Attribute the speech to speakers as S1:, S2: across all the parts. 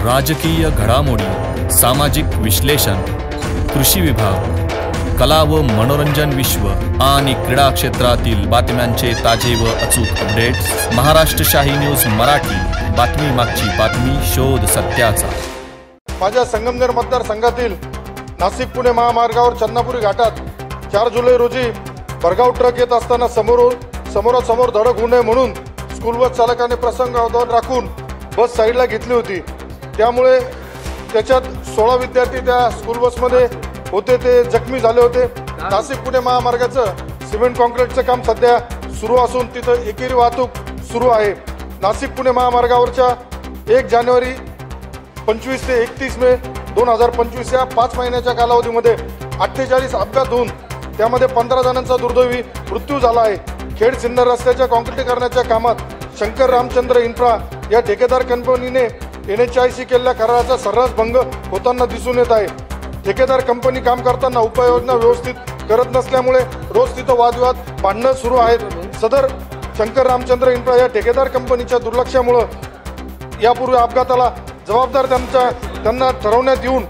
S1: राजकीय घडामोडी, सामाजिक विश्लेषण, कृषी विभाग, कला व मनोरंजन विश्व आणि क्रीडा क्षेत्रातील बातम्यांचे ताजे व अचूक अपडेट्स महाराष्ट्र शाही न्यूज मराठी। बातमी मागची बातमी, शोध सत्याचा।
S2: माझ्या संगमनेर मतदारसंघातील नाशिक पुणे महामार्गावर चन्नापुरी घाटात 4 जुलै रोजी भरधाव ट्रक येत असताना समोरासमोर धडक होऊ नये म्हणून स्कूल बस चालकाने प्रसंग अवधान राखून बस साईडला घेतली होती। त्यामुळे त्याच्यात 16 विद्यार्थी त्या स्कूल बसमध्ये होते, ते जखमी झाले होते। नाशिक पुणे महामार्गाचं सिमेंट कॉन्क्रीटचं काम सध्या सुरू असून तिथं एकेरी वाहतूक सुरू आहे। नाशिक पुणे महामार्गावरच्या 1 जानेवारी 25 ते 31 मे 2025 या 5 महिन्याच्या कालावधीमध्ये 48 अपघात होऊन त्यामध्ये 15 जणांचा दुर्दैवी मृत्यू झाला आहे। खेड सिन्नर रस्त्याच्या काँक्रिटीकरणाच्या कामात शंकर रामचंद्र इन्फ्रा या ठेकेदार कंपनीने NHIC केलेल्या कराराचा सर्रास भंग होताना दिसून येत आहे। ठेकेदार कंपनी काम करताना उपाययोजना व्यवस्थित करत नसल्यामुळे रोज तिथं वादविवाद भांडणं सुरू आहेत। सदर शंकर रामचंद्र इन्फ्रा या ठेकेदार कंपनीच्या दुर्लक्षामुळे यापूर्वी अपघाताला जबाबदार त्यांना ठरवण्यात येऊन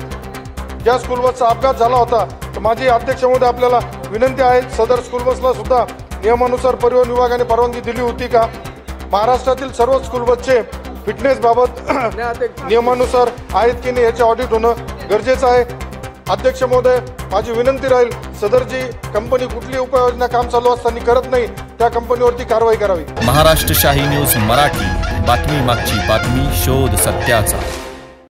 S2: ज्या स्कूल बसचा अपघात झाला होता, तर माझी अध्यक्ष महोदय आपल्याला विनंती आहे, सदर स्कूल बसला सुद्धा नियमानुसार परिवहन विभागाने परवानगी दिली होती का? महाराष्ट्रातील सर्व स्कूल बसचे फिटनेस बाबत नियमानुसार आहेत की नाही याचे ऑडिट होणं गरजेचं आहे। अध्यक्ष महोदय, माझी विनंती राहील, सदरची कंपनी कुठली उपाययोजना काम चालू असताना करत नाही त्या कंपनीवरती कारवाई करावी।
S1: महाराष्ट्र शाही न्यूज मराठी, बातमी मागची बातमी, शोध सत्याचा।